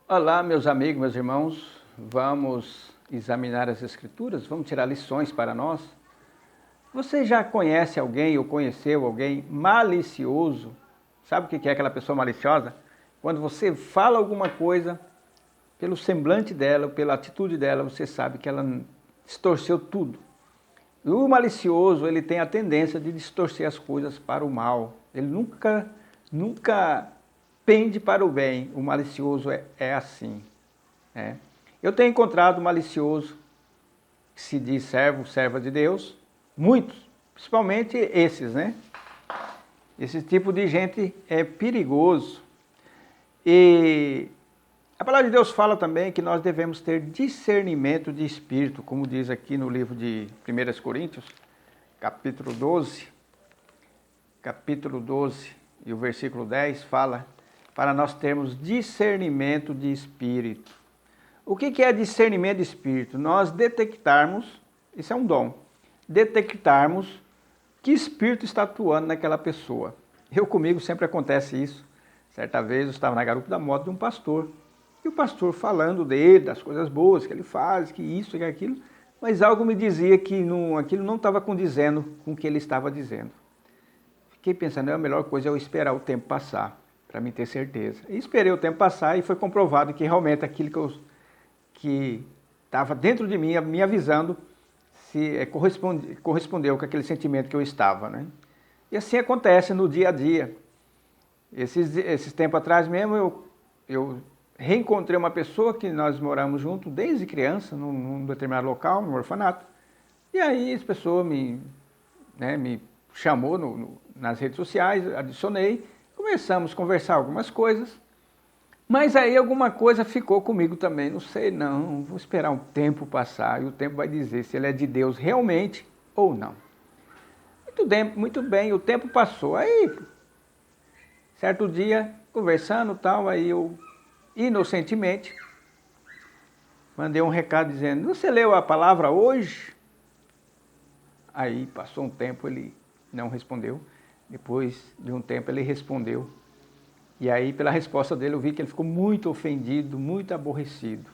Olá, meus amigos, meus irmãos, vamos examinar as Escrituras, vamos tirar lições para nós. Você já conhece alguém ou conheceu alguém malicioso? Sabe o que é aquela pessoa maliciosa? Quando você fala alguma coisa, pelo semblante dela, pela atitude dela, você sabe que ela distorceu tudo. E o malicioso, ele tem a tendência de distorcer as coisas para o mal. Ele nunca pende para o bem. O malicioso é assim. Né? Eu tenho encontrado malicioso, que se diz servo, serva de Deus, muitos, principalmente esses, né? Esse tipo de gente é perigoso. E a palavra de Deus fala também que nós devemos ter discernimento de espírito, como diz aqui no livro de 1 Coríntios, capítulo 12, e o versículo 10 fala para nós termos discernimento de espírito. O que é discernimento de espírito? Nós detectarmos, isso é um dom, detectarmos que espírito está atuando naquela pessoa. Comigo sempre acontece isso. Certa vez eu estava na garupa da moto de um pastor, e o pastor falando dele, das coisas boas que ele faz, que isso e aquilo, mas algo me dizia que aquilo não estava condizendo com o que ele estava dizendo. Fiquei pensando, a melhor coisa é eu esperar o tempo passar, para mim ter certeza. E esperei o tempo passar e foi comprovado que realmente aquilo que estava dentro de mim, me avisando, correspondeu com aquele sentimento que eu estava. Né? E assim acontece no dia a dia. Esses tempos atrás mesmo, eu reencontrei uma pessoa que nós moramos juntos desde criança, num determinado local, num orfanato. E aí essa pessoa me chamou nas redes sociais, adicionei, começamos a conversar algumas coisas, mas aí alguma coisa ficou comigo também, não sei não, vou esperar um tempo passar e o tempo vai dizer se ele é de Deus realmente ou não. Muito bem, o tempo passou, aí certo dia, conversando tal, aí eu inocentemente mandei um recado dizendo, você leu a palavra hoje? Aí passou um tempo, ele não respondeu, depois de um tempo ele respondeu. E aí, pela resposta dele, eu vi que ele ficou muito ofendido, muito aborrecido.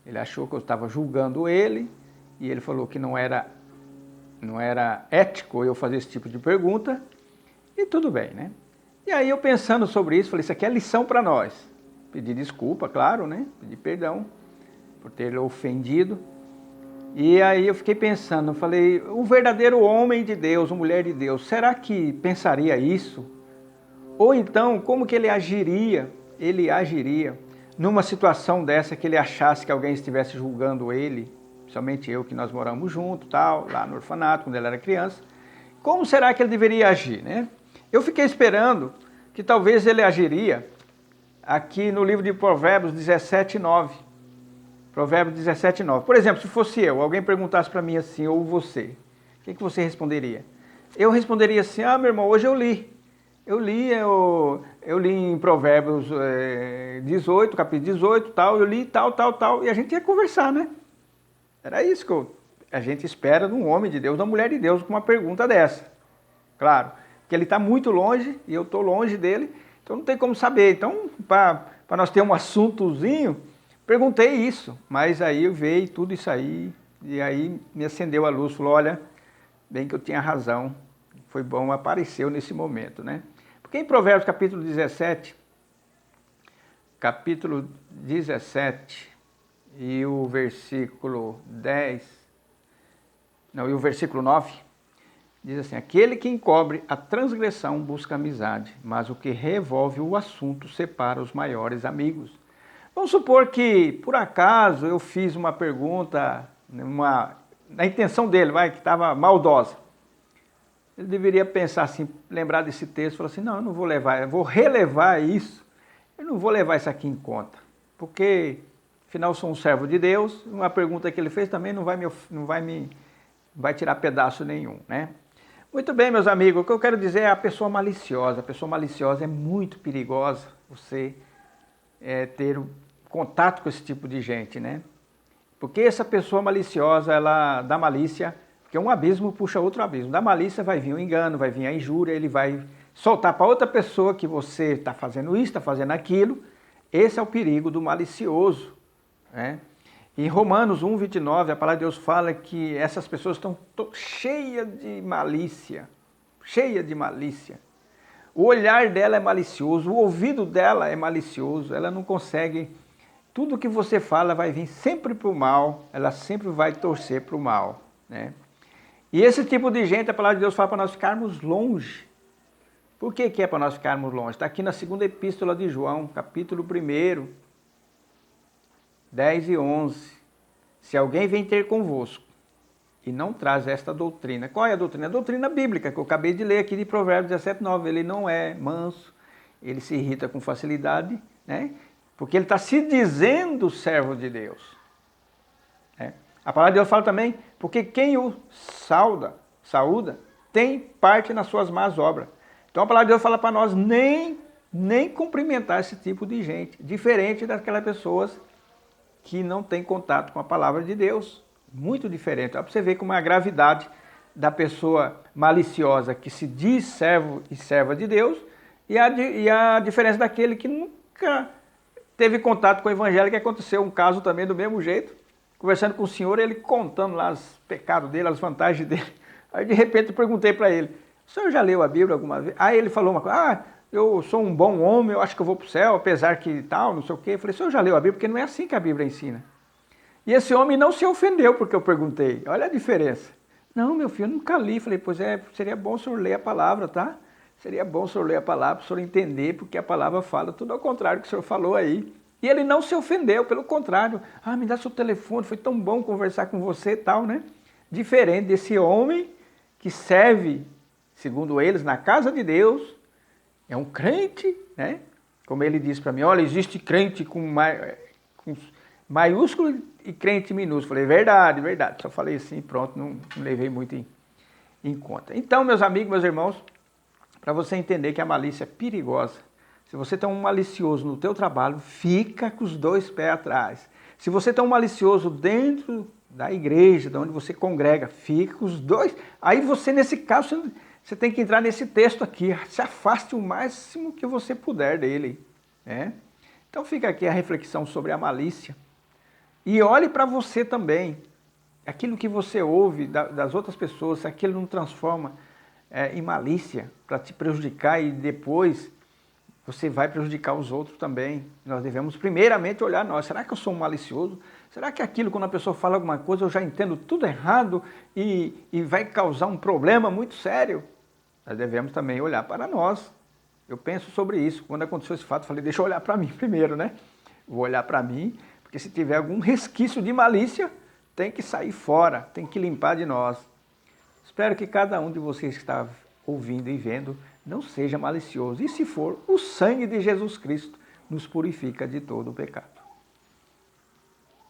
Ele achou que eu estava julgando ele, e ele falou que não era ético eu fazer esse tipo de pergunta, e tudo bem, né? E aí eu pensando sobre isso, falei, isso aqui é lição para nós. Pedi desculpa, claro, né? Pedi perdão por ter ofendido. E aí eu fiquei pensando, falei, o verdadeiro homem de Deus, uma mulher de Deus, será que pensaria isso? Ou então, como que ele agiria numa situação dessa que ele achasse que alguém estivesse julgando ele, somente eu, que nós moramos juntos, tal, lá no orfanato, quando ele era criança. Como será que ele deveria agir, né? Eu fiquei esperando que talvez ele agiria aqui no livro de Provérbios 17:9. Provérbios 17:9. Por exemplo, se fosse eu, alguém perguntasse para mim assim, ou você, o que você responderia? Eu responderia assim, meu irmão, hoje eu li em Provérbios 18, capítulo 18, tal, eu li tal, e a gente ia conversar, né? Era isso que a gente espera de um homem de Deus, de uma mulher de Deus, com uma pergunta dessa. Claro, porque ele está muito longe e eu estou longe dele, então não tem como saber. Então, para nós ter um assuntozinho, perguntei isso, mas aí eu veio tudo isso aí, e aí me acendeu a luz, falou, olha, bem que eu tinha razão, foi bom, apareceu nesse momento, né? Porque em Provérbios capítulo 17 e o versículo 9, diz assim, aquele que encobre a transgressão busca amizade, mas o que revolve o assunto separa os maiores amigos. Vamos supor que, por acaso, eu fiz uma pergunta, na intenção dele, que estava maldosa. Ele deveria pensar assim, lembrar desse texto, falar assim, não, eu não vou levar, eu vou relevar isso, eu não vou levar isso aqui em conta, porque, afinal, eu sou um servo de Deus, uma pergunta que ele fez também não vai tirar pedaço nenhum, né? Muito bem, meus amigos, o que eu quero dizer é a pessoa maliciosa. A pessoa maliciosa é muito perigosa, você ter contato com esse tipo de gente, né? Porque essa pessoa maliciosa, ela dá malícia, porque um abismo puxa outro abismo. Da malícia vai vir o engano, vai vir a injúria, ele vai soltar para outra pessoa que você está fazendo isso, está fazendo aquilo, Esse é o perigo do malicioso, né? Em Romanos 1:29, a palavra de Deus fala que essas pessoas estão cheias de malícia, cheias de malícia. O olhar dela é malicioso, o ouvido dela é malicioso, ela não consegue... Tudo que você fala vai vir sempre para o mal, ela sempre vai torcer para o mal, né? E esse tipo de gente, a palavra de Deus fala para nós ficarmos longe. Por que é para nós ficarmos longe? Está aqui na segunda epístola de João, capítulo 1, 10 e 11. Se alguém vem ter convosco e não traz esta doutrina. Qual é a doutrina? A doutrina bíblica, que eu acabei de ler aqui de Provérbios 17:9. Ele não é manso, ele se irrita com facilidade, né? Porque ele está se dizendo servo de Deus, né? A palavra de Deus fala também, porque quem o saúda, tem parte nas suas más obras. Então a palavra de Deus fala para nós nem cumprimentar esse tipo de gente, diferente daquelas pessoas que não têm contato com a palavra de Deus. Muito diferente. Para você ver como é a gravidade da pessoa maliciosa que se diz servo e serva de Deus e a diferença daquele que nunca teve contato com o evangelho, que aconteceu um caso também do mesmo jeito, conversando com o senhor, ele contando lá os pecados dele, as vantagens dele. Aí de repente eu perguntei para ele, o senhor já leu a Bíblia alguma vez? Aí ele falou uma coisa, eu sou um bom homem, eu acho que eu vou para o céu, apesar que tal, não sei o quê. Eu falei, o senhor já leu a Bíblia? Porque não é assim que a Bíblia ensina. E esse homem não se ofendeu porque eu perguntei. Olha a diferença. Não, meu filho, eu nunca li. Falei, pois é, seria bom o senhor ler a palavra, tá? Seria bom o senhor ler a palavra, para o senhor entender, porque a palavra fala tudo ao contrário do que o senhor falou aí. E ele não se ofendeu, pelo contrário. Me dá seu telefone, foi tão bom conversar com você e tal, né? Diferente desse homem que serve, segundo eles, na casa de Deus, é um crente, né? Como ele disse para mim, olha, existe crente com maiúsculo e crente minúsculo. Falei, verdade, verdade. Só falei assim, pronto, não levei muito em conta. Então, meus amigos, meus irmãos, para você entender que a malícia é perigosa, se você tem um malicioso no teu trabalho, fica com os dois pés atrás. Se você tem um malicioso dentro da igreja, de onde você congrega, fica com os dois. Aí você, nesse caso, você tem que entrar nesse texto aqui, se afaste o máximo que você puder dele, né? Então fica aqui a reflexão sobre a malícia. E olhe para você também. Aquilo que você ouve das outras pessoas, se aquilo não transforma em malícia para te prejudicar e depois você vai prejudicar os outros também. Nós devemos primeiramente olhar nós. Será que eu sou um malicioso? Será que aquilo, quando a pessoa fala alguma coisa, eu já entendo tudo errado e vai causar um problema muito sério? Nós devemos também olhar para nós. Eu penso sobre isso. Quando aconteceu esse fato, falei, deixa eu olhar para mim primeiro, né? Vou olhar para mim, porque se tiver algum resquício de malícia, tem que sair fora, tem que limpar de nós. Espero que cada um de vocês que está ouvindo e vendo não seja malicioso. E se for, o sangue de Jesus Cristo nos purifica de todo o pecado.